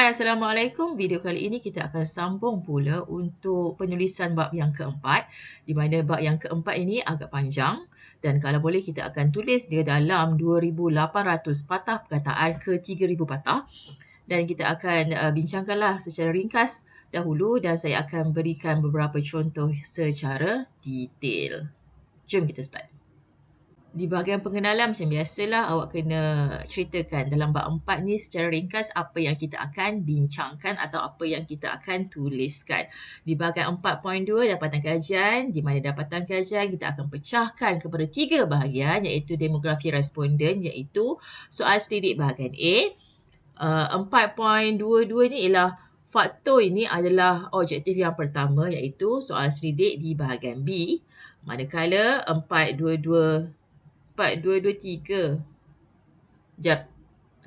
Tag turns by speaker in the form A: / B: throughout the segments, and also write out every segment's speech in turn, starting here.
A: Hai, Assalamualaikum. Video kali ini kita akan sambung pula untuk penulisan bab yang keempat, di mana bab yang keempat ini agak panjang dan kalau boleh kita akan tulis dia dalam 2,800 patah perkataan ke 3,000 patah dan kita akan bincangkanlah secara ringkas dahulu dan saya akan berikan beberapa contoh secara detail. Jom kita start. Di bahagian pengenalan macam biasalah awak kena ceritakan dalam bab 4 ni secara ringkas apa yang kita akan bincangkan atau apa yang kita akan tuliskan. Di bahagian 4.2 dapatan kajian, di mana dapatan kajian kita akan pecahkan kepada 3 bahagian iaitu demografi responden iaitu soal selidik bahagian A. 4.22 ni ialah faktor ini adalah objektif yang pertama iaitu soal selidik di bahagian B. Manakala 4.22 3. Jap.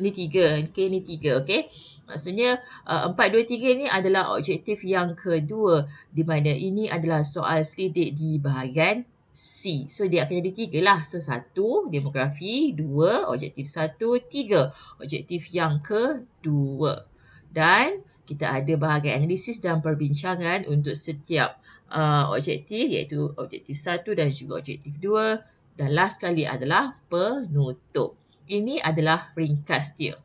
A: Ni 3. Okay, ni 3. Okay. Maksudnya 423 ni adalah objektif yang kedua di mana ini adalah soal selidik di bahagian C. So, dia akan jadi 3 lah. So, 1 demografi, 2 objektif 1, 3 objektif yang kedua. Dan kita ada bahagian analisis dan perbincangan untuk setiap objektif iaitu objektif 1 dan juga objektif 2. Dan last sekali adalah penutup. Ini adalah ringkas dia.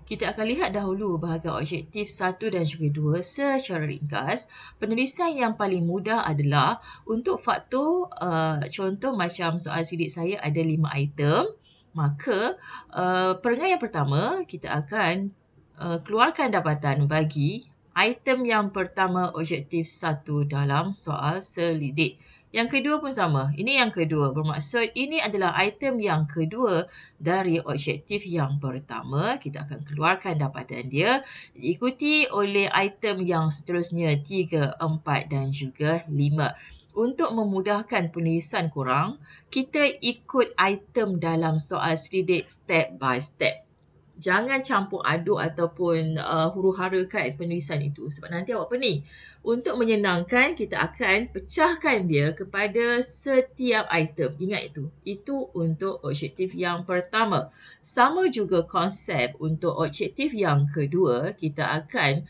A: Kita akan lihat dahulu bahagian objektif 1 dan juga 2 secara ringkas. Penulisan yang paling mudah adalah untuk faktor, contoh macam soal selidik saya ada 5 item. Maka perenggan yang pertama kita akan keluarkan dapatan bagi item yang pertama objektif 1 dalam soal selidik. Yang kedua pun sama. Ini yang kedua. Bermaksud ini adalah item yang kedua dari objektif yang pertama. Kita akan keluarkan dapatan dia. Diikuti oleh item yang seterusnya 3, 4 dan juga 5. Untuk memudahkan penulisan korang, kita ikut item dalam soal selidik step by step. Jangan campur aduk ataupun huru-harakan penulisan itu sebab nanti awak pening. Untuk menyenangkan, kita akan pecahkan dia kepada setiap item. Ingat itu. Itu untuk objektif yang pertama. Sama juga konsep untuk objektif yang kedua, kita akan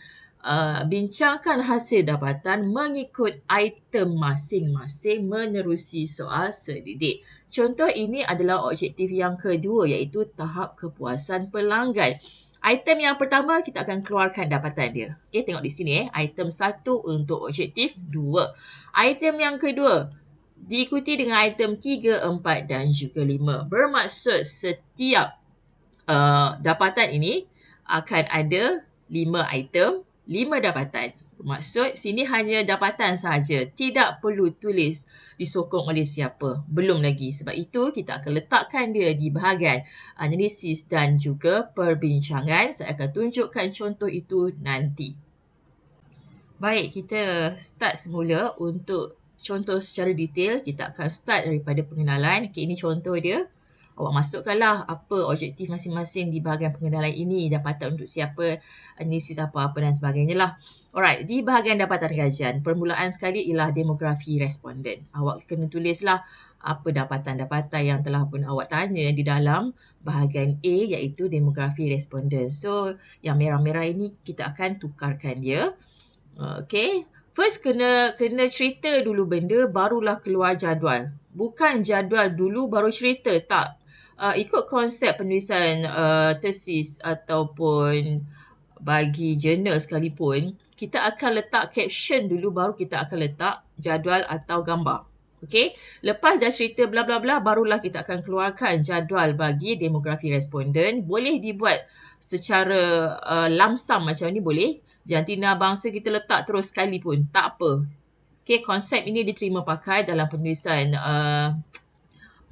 A: bincangkan hasil dapatan mengikut item masing-masing menerusi soal selidik. Contoh ini adalah objektif yang kedua iaitu tahap kepuasan pelanggan. Item yang pertama kita akan keluarkan dapatan dia. Okey, tengok di sini item 1 untuk objektif 2. Item yang kedua diikuti dengan item 3, 4 dan juga 5. Bermaksud setiap dapatan ini akan ada 5 item, 5 dapatan. Bermaksud sini hanya dapatan sahaja. Tidak perlu tulis disokong oleh siapa. Belum lagi. Sebab itu kita akan letakkan dia di bahagian analisis dan juga perbincangan. Saya akan tunjukkan contoh itu nanti. Baik, kita start semula untuk contoh secara detail. Kita akan start daripada pengenalan. Okay, ini contoh dia. Awak masukkanlah apa objektif masing-masing di bahagian pengenalan ini. Dapatan untuk siapa, analisis apa-apa dan sebagainya lah. Alright, di bahagian dapatan kajian, permulaan sekali ialah demografi responden. Awak kena tulislah apa dapatan-dapatan yang telah pun awak tanya di dalam bahagian A iaitu demografi responden. So, yang merah-merah ini kita akan tukarkan dia. Okay. First kena cerita dulu benda barulah keluar jadual. Bukan jadual dulu baru cerita, tak. Ikut konsep penulisan tesis ataupun bagi jurnal sekalipun, kita akan letak caption dulu baru kita akan letak jadual atau gambar. Okey, lepas dah cerita bla bla bla barulah kita akan keluarkan jadual bagi demografi responden. Boleh dibuat secara lamsam macam ni boleh. Jantina bangsa kita letak terus sekali pun tak apa. Okey, konsep ini diterima pakai dalam penulisan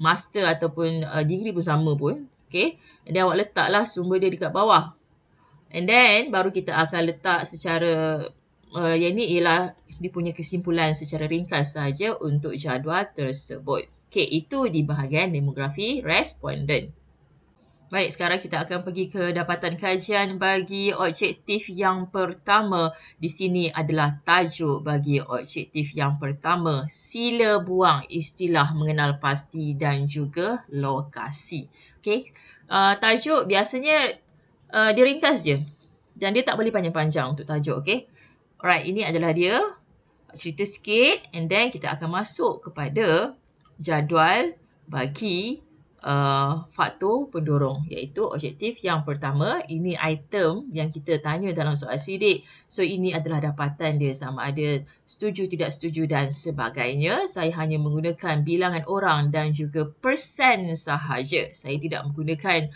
A: master ataupun degree pun sama pun. Okey, dan awak letaklah sumber dia dekat bawah. And then baru kita akan letak secara yang ni ialah dia punya kesimpulan secara ringkas saja untuk jadual tersebut. Okey, itu di bahagian demografi responden. Baik, sekarang kita akan pergi ke dapatan kajian bagi objektif yang pertama. Di sini adalah tajuk bagi objektif yang pertama. Sila buang istilah mengenal pasti dan juga lokasi. Okey, tajuk biasanya dia ringkas je. Dan dia tak boleh panjang-panjang untuk tajuk, okay? Alright, ini adalah dia. Cerita sikit and then kita akan masuk kepada jadual bagi faktor pendorong, iaitu objektif yang pertama. Ini item yang kita tanya dalam soal sidik. So ini adalah dapatan dia, sama ada setuju, tidak setuju dan sebagainya. Saya hanya menggunakan bilangan orang dan juga persen sahaja. Saya tidak menggunakan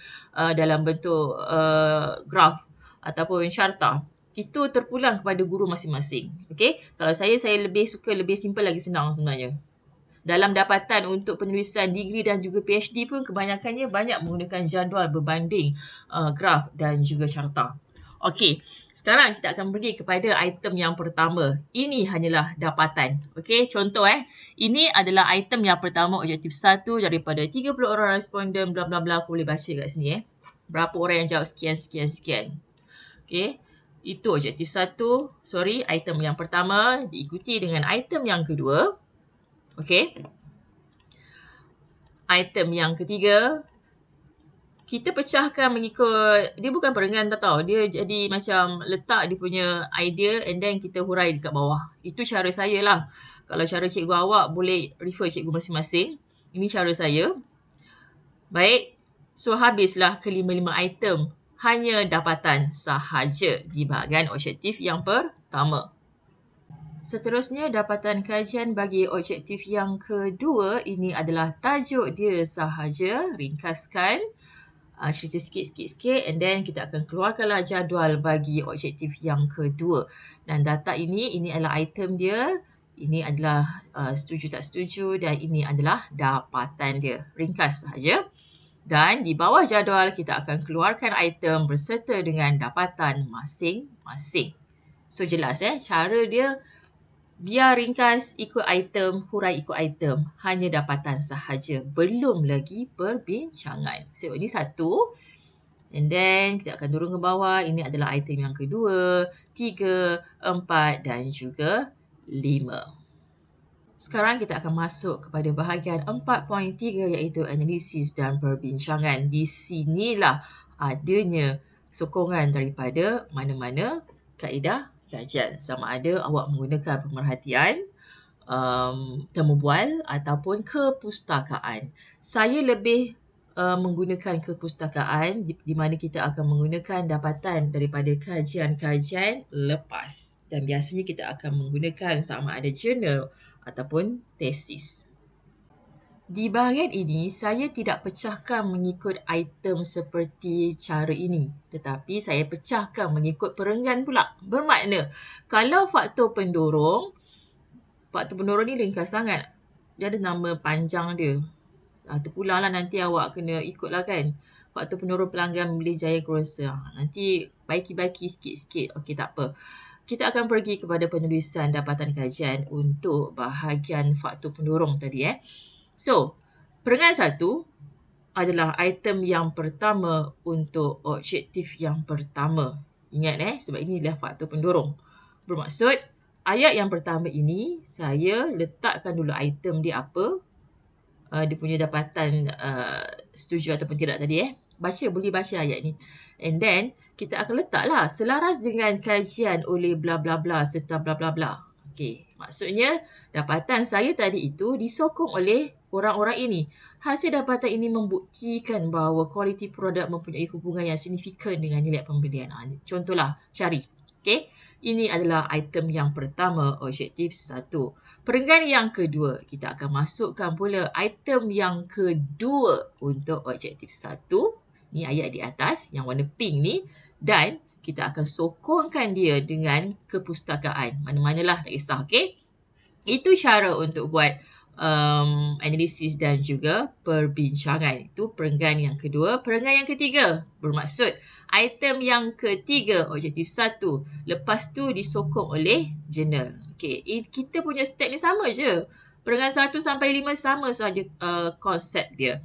A: dalam bentuk graf ataupun syartah. Itu terpulang kepada guru masing-masing. Okay? Kalau saya lebih suka lebih simple lagi senang sebenarnya. Dalam dapatan untuk penulisan degree dan juga PhD pun kebanyakannya banyak menggunakan jadual berbanding graf dan juga carta. Okey, sekarang kita akan pergi kepada item yang pertama. Ini hanyalah dapatan. Okey, contoh ini adalah item yang pertama, objektif 1 daripada 30 orang responden bla bla bla. Aku boleh baca kat sini berapa orang yang jawab sekian. Okey. Itu objektif 1, item yang pertama diikuti dengan item yang kedua. Okey. Item yang ketiga, kita pecahkan mengikut, dia bukan perengan tau. Dia jadi macam letak dia punya idea and then kita hurai dekat bawah. Itu cara saya lah. Kalau cara cikgu awak boleh refer cikgu masing-masing. Ini cara saya. Baik. So habislah kelima-lima item. Hanya dapatan sahaja di bahagian objektif yang pertama. Seterusnya, dapatan kajian bagi objektif yang kedua. Ini adalah tajuk dia sahaja. Ringkaskan. Cerita sikit and then kita akan keluarkanlah jadual bagi objektif yang kedua. Dan data ini adalah item dia. Ini adalah setuju tak setuju dan ini adalah dapatan dia. Ringkas sahaja. Dan di bawah jadual kita akan keluarkan item berserta dengan dapatan masing-masing. So jelas cara dia biar ringkas, ikut item, hurai ikut item. Hanya dapatan sahaja. Belum lagi perbincangan. So ini 1. And then kita akan turun ke bawah. Ini adalah item yang kedua, 3, 4 dan juga 5. Sekarang kita akan masuk kepada bahagian 4.3 iaitu analisis dan perbincangan. Di sinilah adanya sokongan daripada mana-mana kaedah kajian. Sama ada awak menggunakan pemerhatian, temu bual ataupun kepustakaan. Saya lebih menggunakan kepustakaan di mana kita akan menggunakan dapatan daripada kajian-kajian lepas. Dan biasanya kita akan menggunakan sama ada jurnal ataupun tesis. Di bahagian ini, saya tidak pecahkan mengikut item seperti cara ini. Tetapi saya pecahkan mengikut perenggan pula. Bermakna, kalau faktor pendorong ni ringkas sangat. Dia ada nama panjang dia. Terpulanglah nanti awak kena ikutlah kan. Faktor pendorong pelanggan membeli Jaya Grocer. Nanti baiki-baiki sikit-sikit. Okey, tak apa. Kita akan pergi kepada penulisan dapatan kajian untuk bahagian faktor pendorong tadi. So, perengan 1 adalah item yang pertama untuk objektif yang pertama. Ingat sebab ini adalah faktor pendorong. Bermaksud, ayat yang pertama ini, saya letakkan dulu item dia apa. Dia punya dapatan setuju ataupun tidak tadi. Boleh baca ayat ni. And then, kita akan letaklah selaras dengan kajian oleh bla bla bla serta bla bla bla. Okey, maksudnya dapatan saya tadi itu disokong oleh orang-orang ini. Hasil dapatan ini membuktikan bahawa kualiti produk mempunyai hubungan yang signifikan dengan nilai pembelian. Contohlah, cari. Okey, ini adalah item yang pertama, objektif 1. Perenggan yang kedua, kita akan masukkan pula item yang kedua untuk objektif 1. Ni ayat di atas, yang warna pink ni. Dan kita akan sokongkan dia dengan kepustakaan. Mana-manalah, tak kisah. Okey, itu cara untuk buat analisis dan juga perbincangan. Itu perenggan yang kedua. Perenggan yang ketiga bermaksud item yang ketiga, objektif 1. Lepas tu disokong oleh jurnal. Okey, kita punya step ni sama je. Perenggan 1 sampai 5 sama saja konsep dia.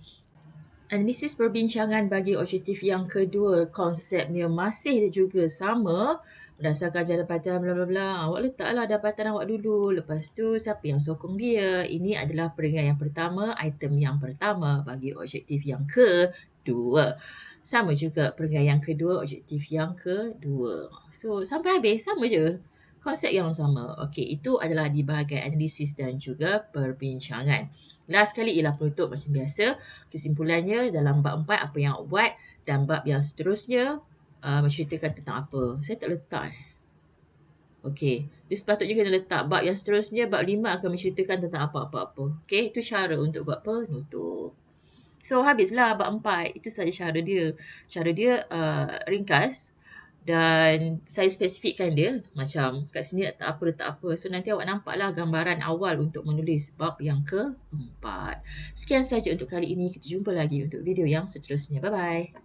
A: Analisis perbincangan bagi objektif yang kedua, konsepnya masih juga sama. Berdasarkan dapatan bla bla bla. Awak letaklah dapatan awak dulu. Lepas tu siapa yang sokong dia. Ini adalah peringkat yang pertama, item yang pertama bagi objektif yang kedua. Sama juga peringkat yang kedua, objektif yang kedua. So sampai habis sama je. Konsep yang sama. Okey, itu adalah di bahagian analisis dan juga perbincangan. Last sekali ialah penutup macam biasa. Kesimpulannya dalam bab 4 apa yang awak buat dan bab yang seterusnya menceritakan tentang apa. Saya tak letak. Okey, dia sepatutnya kena letak bab yang seterusnya, bab 5 akan menceritakan tentang apa-apa-apa. Okey, itu cara untuk buat penutup. So, habislah bab 4. Itu saja cara dia. Cara dia ringkas dan saya spesifikkan dia. Macam kat sini letak apa. So, nanti awak nampaklah gambaran awal untuk menulis bab yang keempat. Sekian saja untuk kali ini. Kita jumpa lagi untuk video yang seterusnya. Bye-bye.